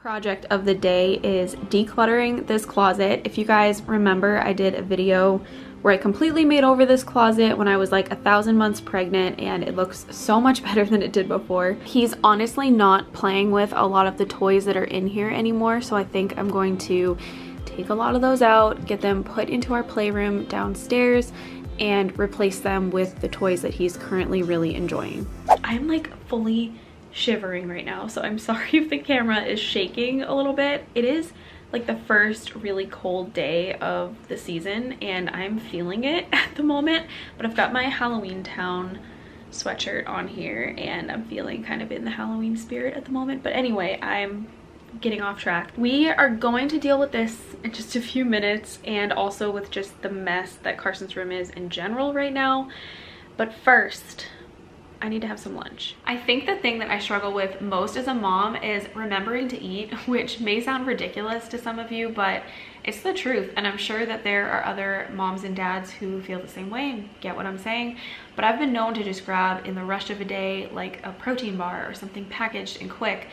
Project of the day is decluttering this closet. If you guys remember, I did a video where I completely made over this closet when I was like 1,000 months pregnant, and it looks so much better than it did before. He's honestly not playing with a lot of the toys that are in here anymore, so I think I'm going to take a lot of those out, get them put into our playroom downstairs, and replace them with the toys that he's currently really enjoying. I'm like fully shivering right now, so I'm sorry if the camera is shaking a little bit. It is like the first really cold day of the season and I'm feeling it at the moment, but I've got my Halloween Town sweatshirt on here and I'm feeling kind of in the Halloween spirit at the moment. But anyway, I'm getting off track. We are going to deal with this in just a few minutes, and also with just the mess that Carson's room is in general right now. But first, I need to have some lunch. I think the thing that I struggle with most as a mom is remembering to eat, which may sound ridiculous to some of you, but it's the truth. And I'm sure that there are other moms and dads who feel the same way and get what I'm saying. But I've been known to just grab in the rush of a day, like a protein bar or something packaged and quick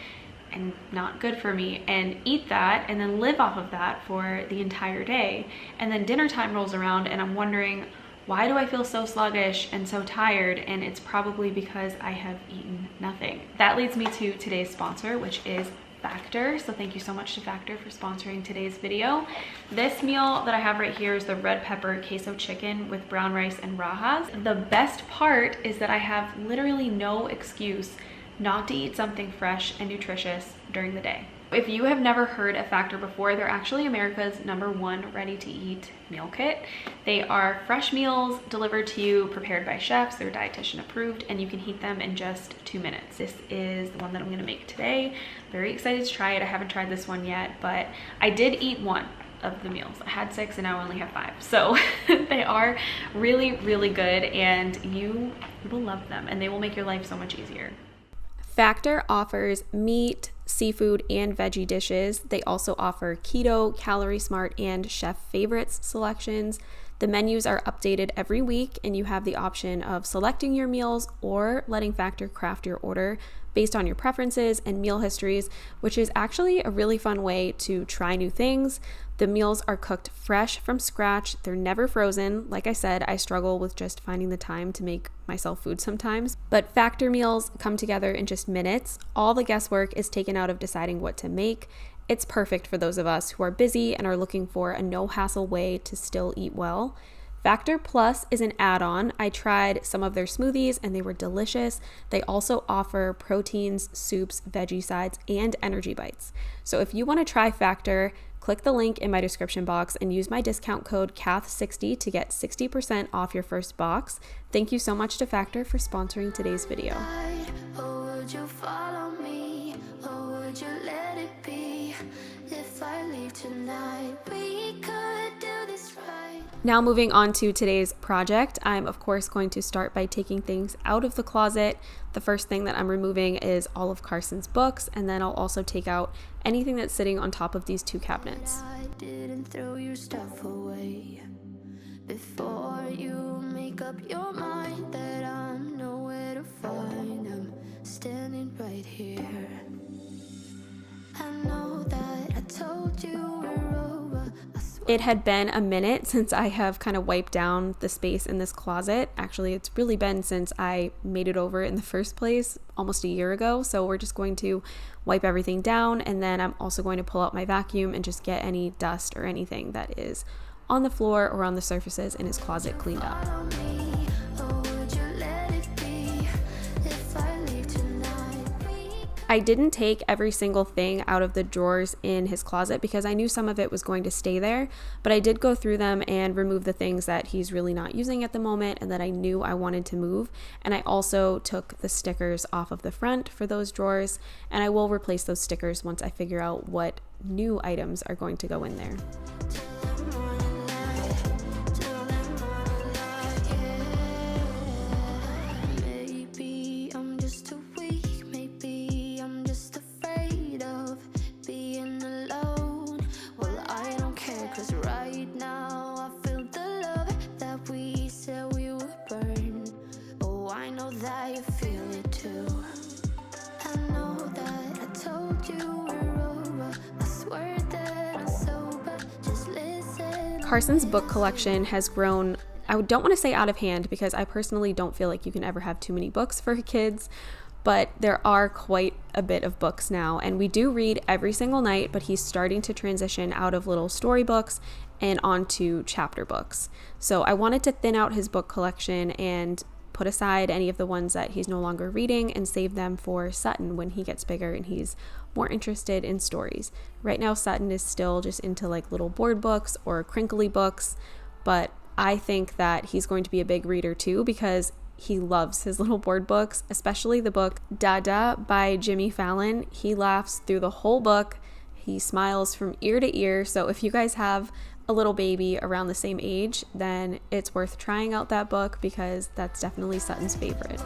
and not good for me, and eat that and then live off of that for the entire day. And then dinner time rolls around and I'm wondering, why do I feel so sluggish and so tired? And it's probably because I have eaten nothing. That leads me to today's sponsor, which is Factor. So thank you so much to Factor for sponsoring today's video. This meal that I have right here is the red pepper queso chicken with brown rice and rajas. The best part is that I have literally no excuse not to eat something fresh and nutritious during the day. If you have never heard of Factor before, they're actually America's #1 ready-to-eat meal kit. They are fresh meals delivered to you, prepared by chefs. They're dietitian approved, and you can heat them in just 2 minutes. This is the one that I'm gonna make today. Very excited to try it. I haven't tried this one yet, but I did eat one of the meals. I had 6 and now I only have 5. So they are really, really good, and you will love them, and they will make your life so much easier. Factor offers meat, seafood, and veggie dishes. They also offer keto, calorie smart, and chef favorites selections. The menus are updated every week, and you have the option of selecting your meals or letting Factor craft your order based on your preferences and meal histories, which is actually a really fun way to try new things. The meals are cooked fresh from scratch. They're never frozen. Like I said, I struggle with just finding the time to make myself food sometimes. But Factor meals come together in just minutes. All the guesswork is taken out of deciding what to make. It's perfect for those of us who are busy and are looking for a no-hassle way to still eat well. Factor Plus is an add-on. I tried some of their smoothies and they were delicious. They also offer proteins, soups, veggie sides, and energy bites. So if you want to try Factor, click the link in my description box and use my discount code CATH60 to get 60% off your first box. Thank you so much to Factor for sponsoring today's video. Would you follow me, or would you let it be? If I leave tonight, we could do this right. Now moving on to today's project, I'm of course going to start by taking things out of the closet. The first thing that I'm removing is all of Carson's books, and then I'll also take out anything that's sitting on top of these 2 cabinets. I didn't throw your stuff away before you make up your mind that I'm nowhere to find. I'm standing right here. I know that I told you we're over. It had been a minute since I have kind of wiped down the space in this closet. Actually, it's really been since I made it over in the first place almost a year ago. So we're just going to wipe everything down, and then I'm also going to pull out my vacuum and just get any dust or anything that is on the floor or on the surfaces in his closet cleaned up. I didn't take every single thing out of the drawers in his closet because I knew some of it was going to stay there, but I did go through them and remove the things that he's really not using at the moment and that I knew I wanted to move. And I also took the stickers off of the front for those drawers, and I will replace those stickers once I figure out what new items are going to go in there. That you feel it too. I know that I told you we're over. Carson's book collection has grown, I don't want to say out of hand, because I personally don't feel like you can ever have too many books for kids, but there are quite a bit of books now, and we do read every single night, but he's starting to transition out of little storybooks and onto chapter books. So I wanted to thin out his book collection and put aside any of the ones that he's no longer reading and save them for Sutton when he gets bigger and he's more interested in stories. Right now, Sutton is still just into like little board books or crinkly books, but I think that he's going to be a big reader too, because he loves his little board books, especially the book Dada by Jimmy Fallon. He laughs through the whole book. He smiles from ear to ear. So if you guys have a little baby around the same age, then it's worth trying out that book, because that's definitely Sutton's favorite.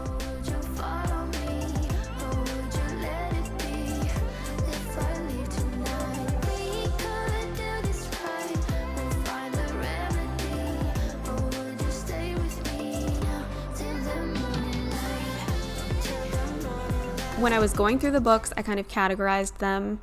When I was going through the books, I kind of categorized them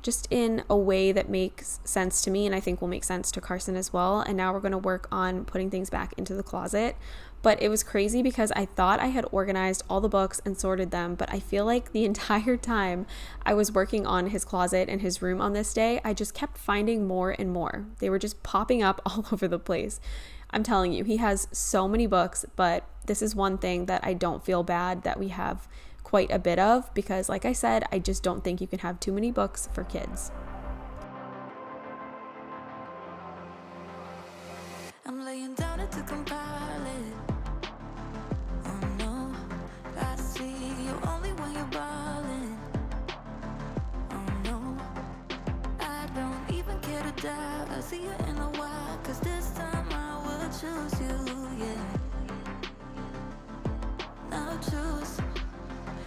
just in a way that makes sense to me and I think will make sense to Carson as well. And now we're going to work on putting things back into the closet. But it was crazy because I thought I had organized all the books and sorted them, but I feel like the entire time I was working on his closet and his room on this day, I just kept finding more and more. They were just popping up all over the place. I'm telling you, he has so many books, but this is one thing that I don't feel bad that we have quite a bit of, because like I said, I just don't think you can have too many books for kids. I'm laying down it to compile it. Oh no, I see you only when you're balling. Oh no, I don't even care to doubt. I see you in a while, 'cause this time I will choose you, yeah. Now choose.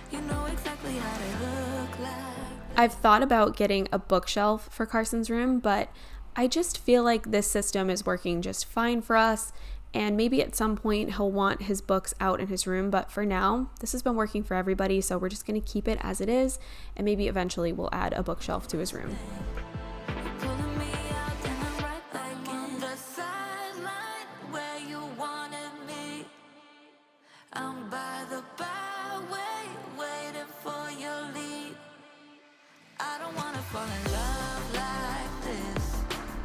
You know exactly how they look like. I've thought about getting a bookshelf for Carson's room, but I just feel like this system is working just fine for us, and maybe at some point he'll want his books out in his room, but for now, this has been working for everybody, so we're just going to keep it as it is, and maybe eventually we'll add a bookshelf to his room. Pulling me out and I'm right back on the sideline where you wanted me. I'm by the byway, waiting for your lead. I don't wanna fall in love like this.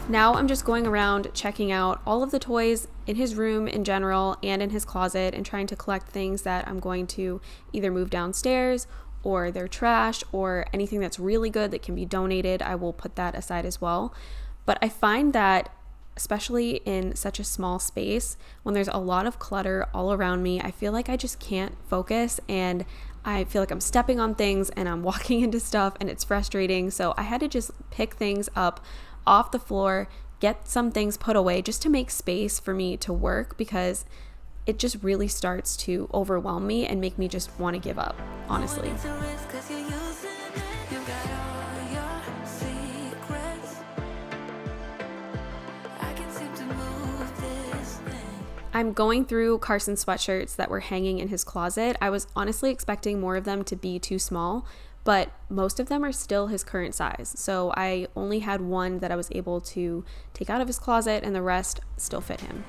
Now I'm just going around checking out all of the toys in his room in general and in his closet and trying to collect things that I'm going to either move downstairs or they're trash, or anything that's really good that can be donated, I will put that aside as well. But I find that especially in such a small space, when there's a lot of clutter all around me, I feel like I just can't focus, and I feel like I'm stepping on things and I'm walking into stuff, and it's frustrating. So I had to just pick things up off the floor, get some things put away just to make space for me to work, because it just really starts to overwhelm me and make me just want to give up, honestly. I'm going through Carson's sweatshirts that were hanging in his closet. I was honestly expecting more of them to be too small, but most of them are still his current size. So I only had one that I was able to take out of his closet, and the rest still fit him.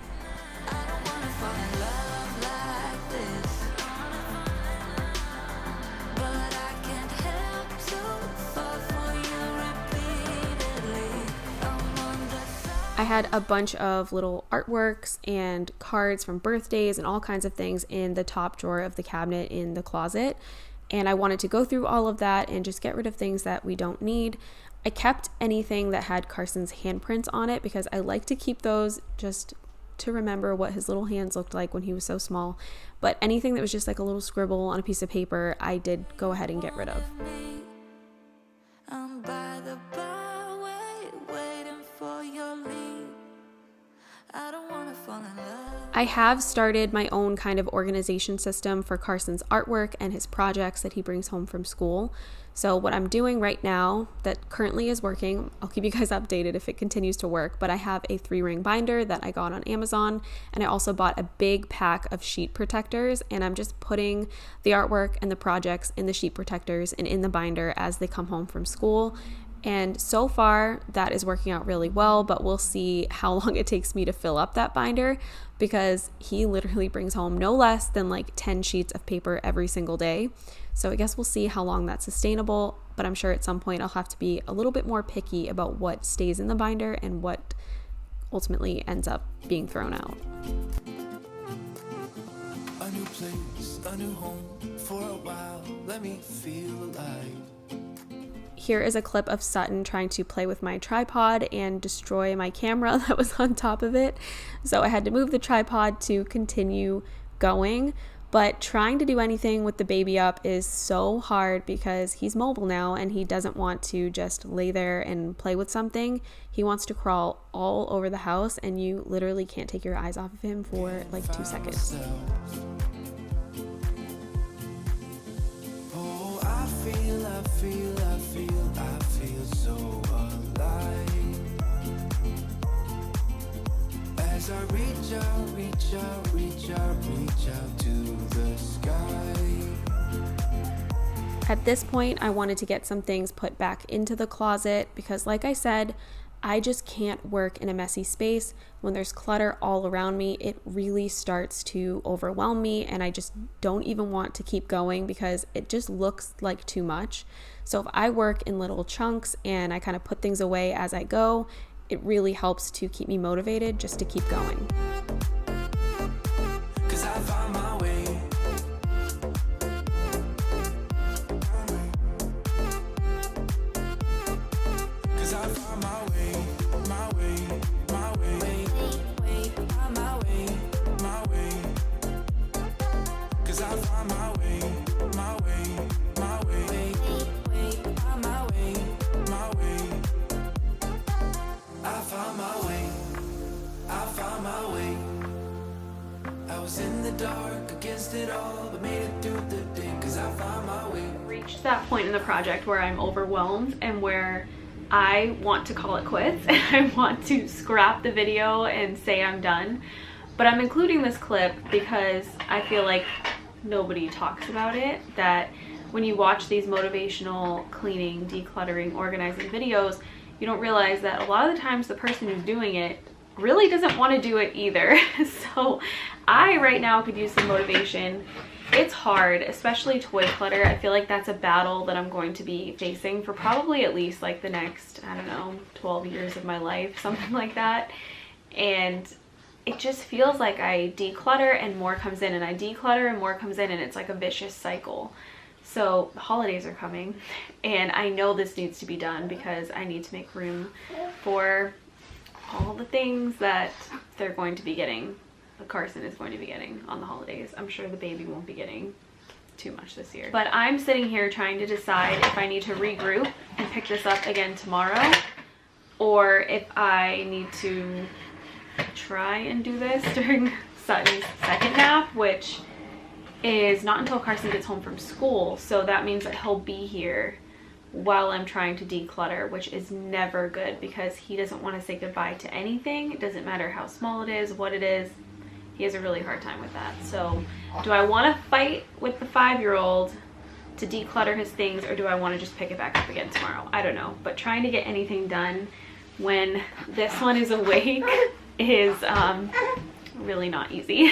I had a bunch of little artworks and cards from birthdays and all kinds of things in the top drawer of the cabinet in the closet, and I wanted to go through all of that and just get rid of things that we don't need. I kept anything that had Carson's handprints on it because I like to keep those just to remember what his little hands looked like when he was so small, but anything that was just like a little scribble on a piece of paper, I did go ahead and get rid of. I have started my own kind of organization system for Carson's artwork and his projects that he brings home from school. So what I'm doing right now that currently is working, I'll keep you guys updated if it continues to work, but I have a 3-ring binder that I got on Amazon, and I also bought a big pack of sheet protectors, and I'm just putting the artwork and the projects in the sheet protectors and in the binder as they come home from school. And so far that is working out really well, but we'll see how long it takes me to fill up that binder, because he literally brings home no less than like 10 sheets of paper every single day. So I guess we'll see how long that's sustainable, but I'm sure at some point I'll have to be a little bit more picky about what stays in the binder and what ultimately ends up being thrown out. A new place, a new home for a while, let me feel alive. Here is a clip of Sutton trying to play with my tripod and destroy my camera that was on top of it. So I had to move the tripod to continue going, but trying to do anything with the baby up is so hard because he's mobile now and he doesn't want to just lay there and play with something. He wants to crawl all over the house and you literally can't take your eyes off of him for like 2 seconds. Oh, I feel so alive. As I reach out to the sky. At this point, I wanted to get some things put back into the closet because, like I said, I just can't work in a messy space. When there's clutter all around me, it really starts to overwhelm me and I just don't even want to keep going because it just looks like too much. So if I work in little chunks and I kind of put things away as I go, it really helps to keep me motivated just to keep going. 'Cause I found my way. 'Cause I found my way, my way, my way, my way, my way. 'Cause I found my way, my way, my way, my way, my way. I found my way, I found my way. I was in the dark against it all, but made it through the day, 'cause I found my way. Reached that point in the project where I'm overwhelmed and where I want to call it quits and I want to scrap the video and say I'm done. But I'm including this clip because I feel like nobody talks about it, that when you watch these motivational cleaning, decluttering, organizing videos, you don't realize that a lot of the times the person who's doing it really doesn't want to do it either. So I right now could use some motivation. It's hard, especially toy clutter. I feel like that's a battle that I'm going to be facing for probably at least like the next, I don't know, 12 years of my life, something like that. And it just feels like I declutter and more comes in, and I declutter and more comes in, and it's like a vicious cycle. So the holidays are coming and I know this needs to be done because I need to make room for all the things that they're going to be getting, that Carson is going to be getting on the holidays. I'm sure the baby won't be getting too much this year. But I'm sitting here trying to decide if I need to regroup and pick this up again tomorrow, or if I need to try and do this during Sutton's second nap, which is not until Carson gets home from school. So that means that he'll be here while I'm trying to declutter, which is never good because he doesn't want to say goodbye to anything. It doesn't matter how small it is, what it is. He has a really hard time with that. So do I want to fight with the 5-year-old to declutter his things, or do I want to just pick it back up again tomorrow? I don't know. But trying to get anything done when this one is awake is really not easy.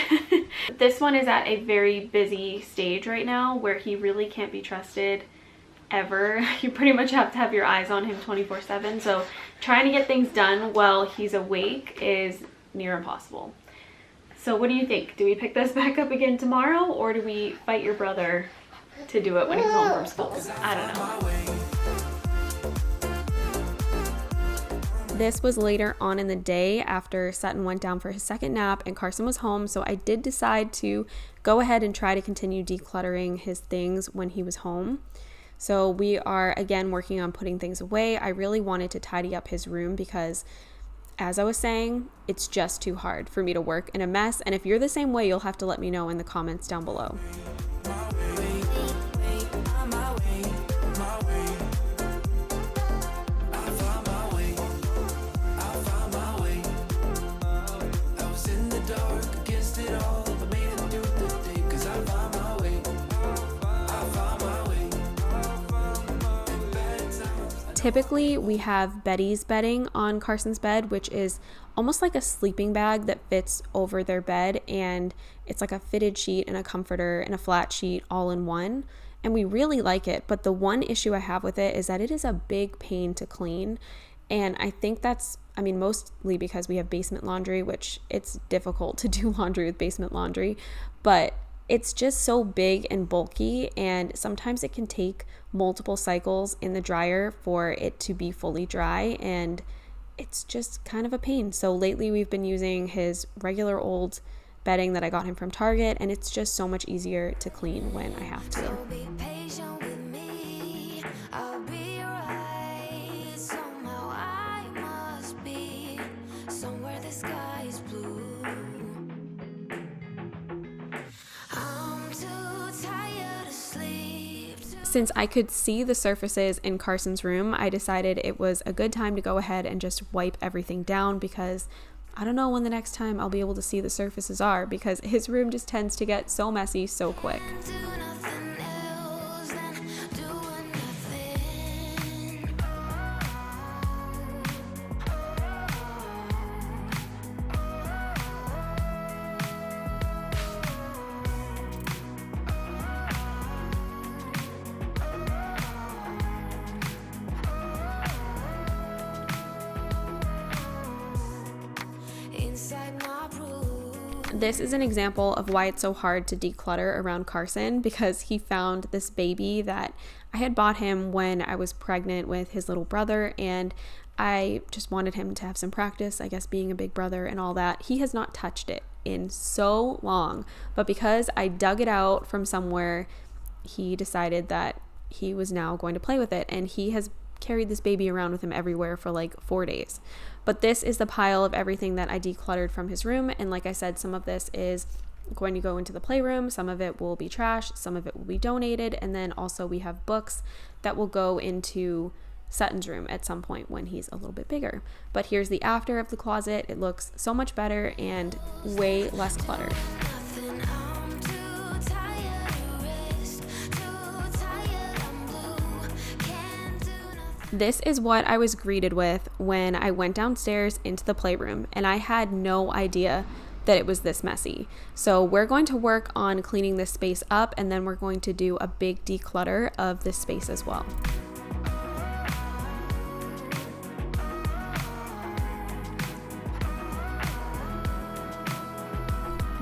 This one is at a very busy stage right now where he really can't be trusted ever. You pretty much have to have your eyes on him 24/7. So trying to get things done while he's awake is near impossible. So what do you think? Do we pick this back up again tomorrow, or do we fight your brother to do it when he's home from school? I don't know. This was later on in the day after Sutton went down for his second nap and Carson was home, so I did decide to go ahead and try to continue decluttering his things when he was home. So we are again working on putting things away. I really wanted to tidy up his room because, as I was saying, it's just too hard for me to work in a mess. And if you're the same way, you'll have to let me know in the comments down below. Typically, we have Betty's bedding on Carson's bed, which is almost like a sleeping bag that fits over their bed, and it's like a fitted sheet and a comforter and a flat sheet all in one. And we really like it, but the one issue I have with it is that it is a big pain to clean. And I think that's, mostly because we have basement laundry, which it's difficult to do laundry with basement laundry, but it's just so big and bulky, and sometimes it can take multiple cycles in the dryer for it to be fully dry, and it's just kind of a pain. So lately we've been using his regular old bedding that I got him from Target, and it's just so much easier to clean when I have to. So be patient with me, I'll be right. Somehow I must be somewhere the sky is blue. I'm too tired to sleep. Since I could see the surfaces in Carson's room, I decided it was a good time to go ahead and just wipe everything down, because I don't know when the next time I'll be able to see the surfaces are, because his room just tends to get so messy so quick. Do nothing else than doing nothing. Inside my room. This is an example of why it's so hard to declutter around Carson, because he found this baby that I had bought him when I was pregnant with his little brother, and I just wanted him to have some practice, I guess, being a big brother and all that. He has not touched it in so long, but because I dug it out from somewhere, he decided that he was now going to play with it, and he has carried this baby around with him everywhere for like 4 days. But this is the pile of everything that I decluttered from his room, and like I said, some of this is going to go into the playroom, some of it will be trash, some of it will be donated, and then also we have books that will go into Sutton's room at some point when he's a little bit bigger. But here's the after of the closet. It looks so much better and way less cluttered. Nothing, I'm too tired to rest, too tired, I'm blue, can't do nothing. This is what I was greeted with when I went downstairs into the playroom, and I had no idea that it was this messy. So we're going to work on cleaning this space up, and then we're going to do a big declutter of this space as well.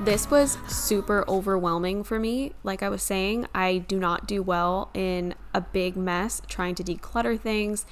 This was super overwhelming for me. Like I was saying, I do not do well in a big mess trying to declutter things.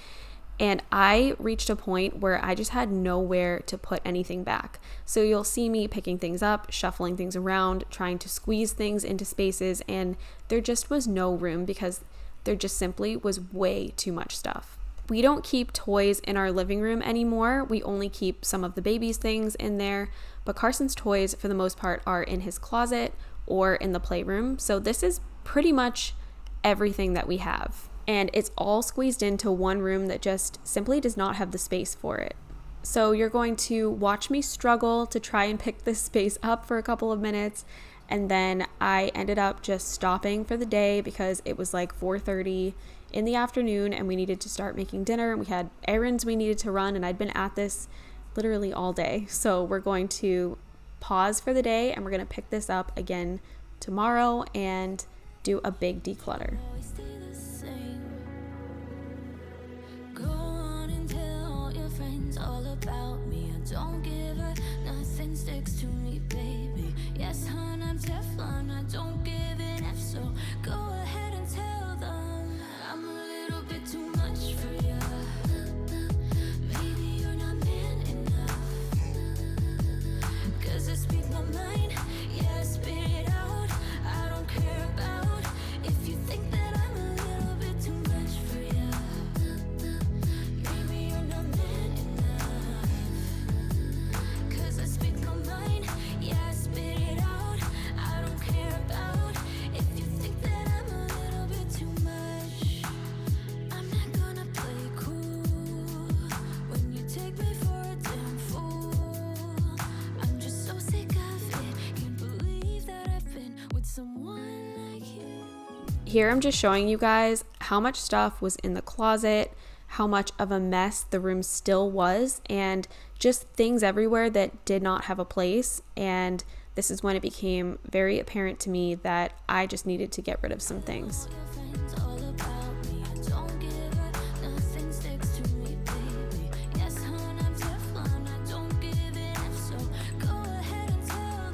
And I reached a point where I just had nowhere to put anything back. So you'll see me picking things up, shuffling things around, trying to squeeze things into spaces, and there just was no room because there just simply was way too much stuff. We don't keep toys in our living room anymore. We only keep some of the baby's things in there, but Carson's toys for the most part are in his closet or in the playroom. So this is pretty much everything that we have. And it's all squeezed into one room that just simply does not have the space for it. So you're going to watch me struggle to try and pick this space up for a couple of minutes. And then I ended up just stopping for the day because it was like 4:30 in the afternoon and we needed to start making dinner. We had errands we needed to run, and I'd been at this literally all day. So we're going to pause for the day and we're going to pick this up again tomorrow and do a big declutter. Always stay the same. Go on and tell all your friends all about me. I don't give a nothing sticks to me, baby. Yes, hon, I'm Teflon. I don't give an F, so go ahead and tell them I'm a little bit too much for ya. Maybe you're not man enough. 'Cause I speak my mind, yeah, I spit it out. I don't care about if you think that I'm a little bit too much for ya. Maybe you're not man enough. 'Cause I speak my mind, yeah, I spit it out. I don't care about if you think that I'm a little bit too much. I'm not gonna play cool when you take me for a damn fool. I'm just so sick of it. Can't believe that I've been with someone like you. Here I'm just showing you guys how much stuff was in the closet, how much of a mess the room still was, and just things everywhere that did not have a place. And this is when it became very apparent to me that I just needed to get rid of some things.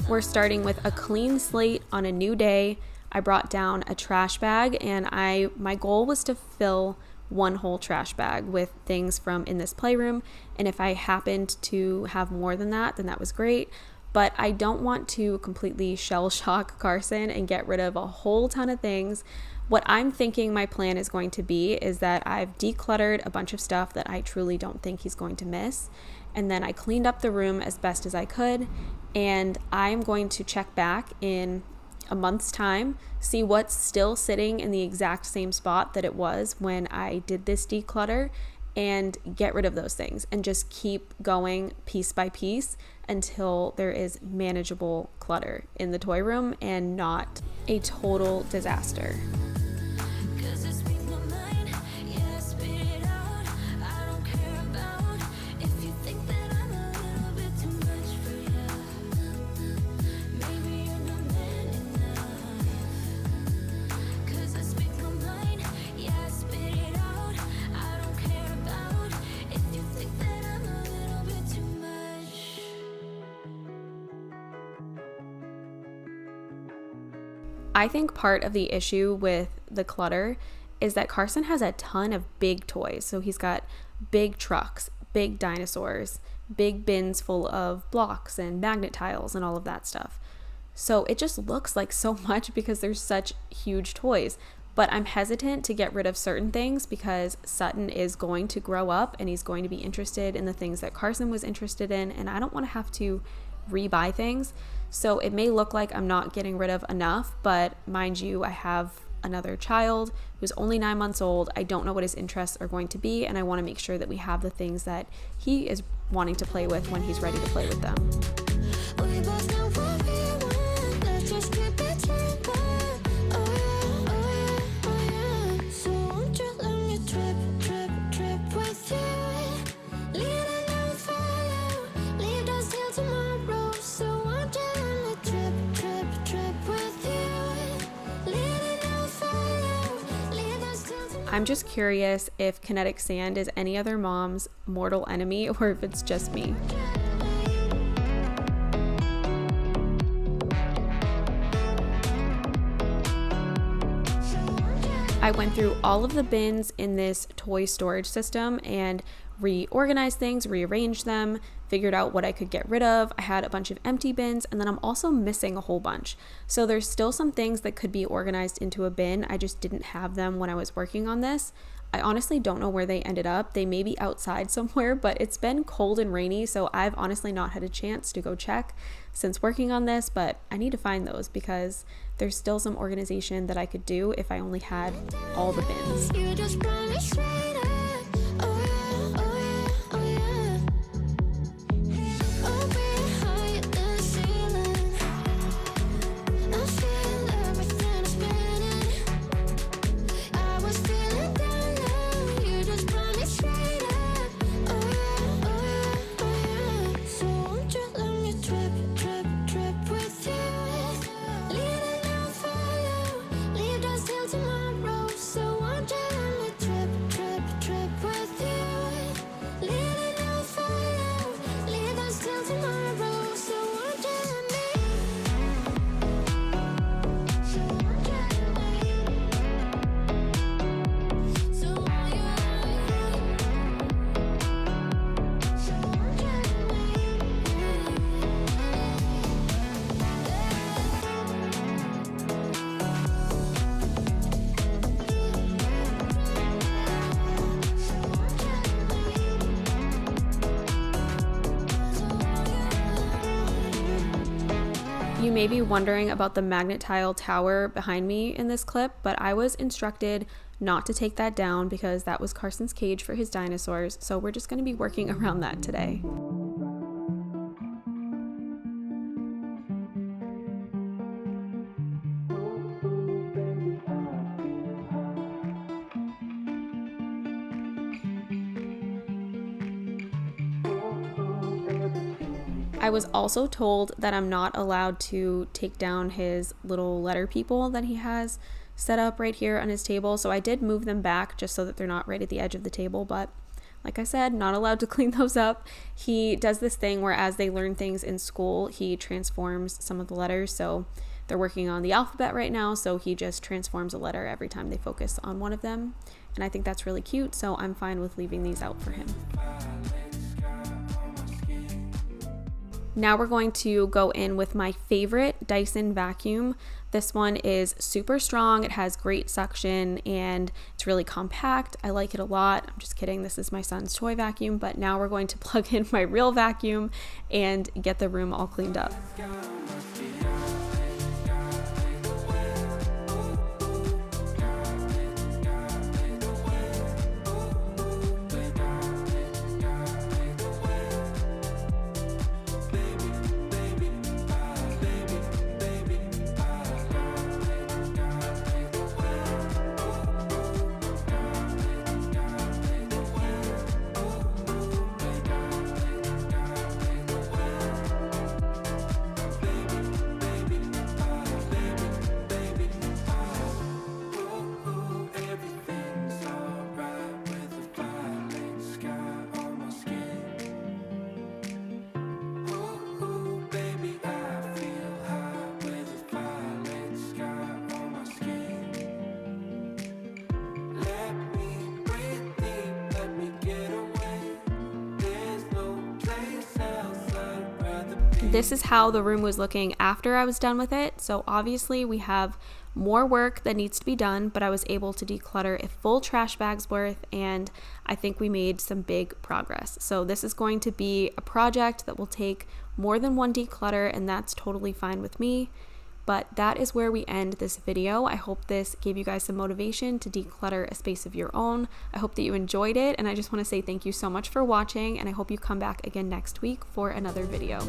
We're starting with a clean slate on a new day. I brought down a trash bag, and my goal was to fill one whole trash bag with things from in this playroom. And if I happened to have more than that, then that was great. But I don't want to completely shell shock Carson and get rid of a whole ton of things. What I'm thinking my plan is going to be is that I've decluttered a bunch of stuff that I truly don't think he's going to miss. And then I cleaned up the room as best as I could. And I'm going to check back in a month's time, see what's still sitting in the exact same spot that it was when I did this declutter, and get rid of those things and just keep going piece by piece until there is manageable clutter in the toy room and not a total disaster. I think part of the issue with the clutter is that Carson has a ton of big toys. So he's got big trucks, big dinosaurs, big bins full of blocks and magnet tiles and all of that stuff. So it just looks like so much because there's such huge toys. But I'm hesitant to get rid of certain things because Sutton is going to grow up and he's going to be interested in the things that Carson was interested in, and I don't want to have to rebuy things. So it may look like I'm not getting rid of enough, but mind you, I have another child who's only 9 months old. I don't know what his interests are going to be, and I want to make sure that we have the things that he is wanting to play with when he's ready to play with them. We both know what we want. Let's just keep it simple. Oh yeah, oh yeah, oh yeah. So won't you let me trip with you? Leading on fire, leave us till tomorrow. So won't you let me trip with you? Leading on fire, leave us till tomorrow. I'm just curious if kinetic sand is any other mom's mortal enemy or if it's just me. I went through all of the bins in this toy storage system and reorganized things, rearranged them, figured out what I could get rid of. I had a bunch of empty bins, and then I'm also missing a whole bunch. So there's still some things that could be organized into a bin. I just didn't have them when I was working on this. I honestly don't know where they ended up. They may be outside somewhere, but it's been cold and rainy, so I've honestly not had a chance to go check since working on this, but I need to find those because there's still some organization that I could do if I only had all the bins. You just brought me straight up. Oh yeah, oh yeah, oh yeah. Open high in the ceiling. I feel everything spinning. I was feeling down low. You just brought me straight up. Oh yeah, oh yeah, oh yeah. So won't you let me trip with you? Leading on fire, leave us till tomorrow. So won't you let me trip with you? Leading on fire, leave us till tomorrow. So won't you let me? So won't you let me? So won't you You may be wondering about the magnet tile tower behind me in this clip, but I was instructed not to take that down because that was Carson's cage for his dinosaurs, so we're just going to be working around that today. I was also told that I'm not allowed to take down his little letter people that he has set up right here on his table. So I did move them back just so that they're not right at the edge of the table, but like I said, not allowed to clean those up. He does this thing where as they learn things in school, he transforms some of the letters. So they're working on the alphabet right now, so he just transforms a letter every time they focus on one of them. And I think that's really cute, so I'm fine with leaving these out for him. Now we're going to go in with my favorite Dyson vacuum. This one is super strong, it has great suction, and it's really compact. I like it a lot. I'm just kidding, this is my son's toy vacuum, but now we're going to plug in my real vacuum and get the room all cleaned up. This is how the room was looking after I was done with it. So obviously we have more work that needs to be done, but I was able to declutter a full trash bag's worth, and I think we made some big progress. So this is going to be a project that will take more than one declutter, and that's totally fine with me. But that is where we end this video. I hope this gave you guys some motivation to declutter a space of your own. I hope that you enjoyed it, and I just want to say thank you so much for watching, and I hope you come back again next week for another video.